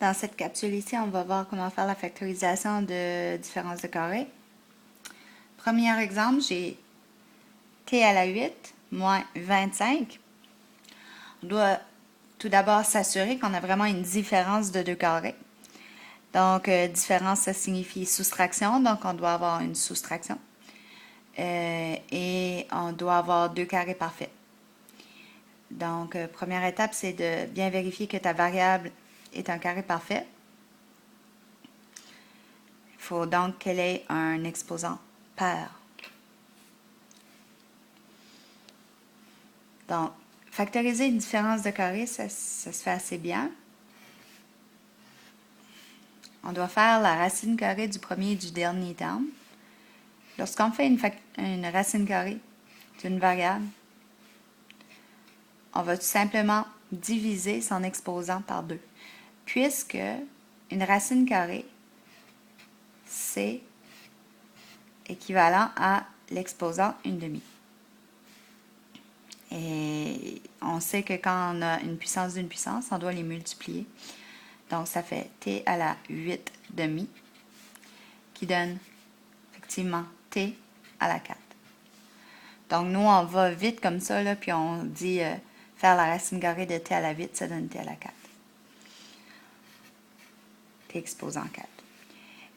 Dans cette capsule ici, on va voir comment faire la factorisation de différence de carrés. Premier exemple, j'ai t à la 8 moins 25. On doit tout d'abord s'assurer qu'on a vraiment une différence de 2 carrés. Donc, différence, ça signifie soustraction, donc on doit avoir une soustraction. Et on doit avoir 2 carrés parfaits. Donc, première étape, c'est de bien vérifier que ta variable est un carré parfait. Il faut donc qu'elle ait un exposant pair. Donc, factoriser une différence de carré, ça se fait assez bien. On doit faire la racine carrée du premier et du dernier terme. Lorsqu'on fait une racine carrée d'une variable, on va tout simplement diviser son exposant par 2, puisque une racine carrée, c'est équivalent à l'exposant 1/2. Et on sait que quand on a une puissance d'une puissance, on doit les multiplier. Donc, ça fait t à la 8/2 qui donne effectivement t à la 4. Donc, nous, on va vite comme ça, là, puis on dit faire la racine carrée de t à la 8, ça donne t à la 4. T exposant 4.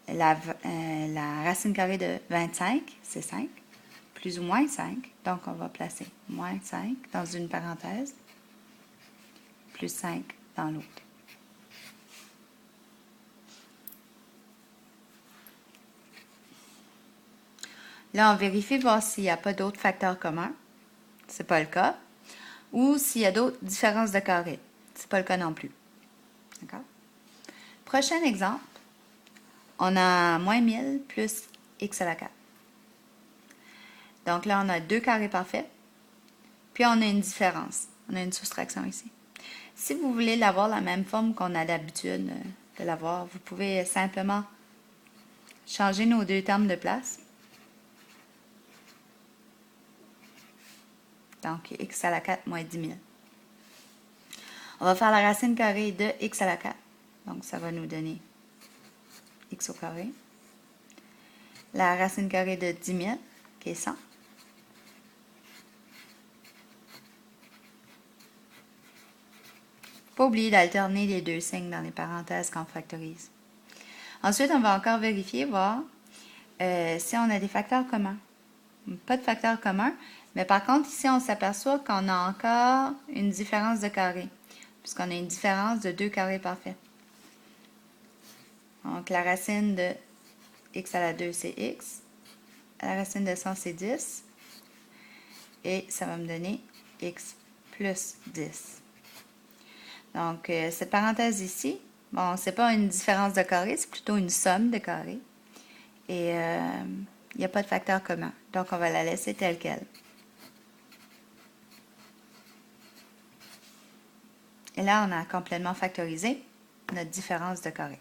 La racine carrée de 25, c'est 5, plus ou moins 5. Donc, on va placer moins 5 dans une parenthèse, plus 5 dans l'autre. Là, on vérifie voir s'il n'y a pas d'autres facteurs communs. Ce n'est pas le cas. Ou s'il y a d'autres différences de carrés. Ce n'est pas le cas non plus. D'accord? Prochain exemple. On a moins 1000 plus x à la 4. Donc là, on a 2 carrés parfaits. Puis on a une différence. On a une soustraction ici. Si vous voulez l'avoir la même forme qu'on a l'habitude de l'avoir, vous pouvez simplement changer nos deux termes de place. Donc, x à la 4 moins 10 000. On va faire la racine carrée de x à la 4. Donc, ça va nous donner x au carré. La racine carrée de 10 000, qui est 100. Pas oublier d'alterner les deux signes dans les parenthèses quand on factorise. Ensuite, on va encore vérifier, voir si on a des facteurs communs. Pas de facteurs communs, mais par contre, ici, on s'aperçoit qu'on a encore une différence de carré, puisqu'on a une différence de 2 carrés parfaits. Donc, la racine de x à la 2, c'est x. La racine de 100, c'est 10. Et ça va me donner x plus 10. Donc, cette parenthèse ici, bon, c'est pas une différence de carré, c'est plutôt une somme de carrés. Et il n'y a pas de facteur commun. Donc, on va la laisser telle quelle. Et là, on a complètement factorisé notre différence de carré.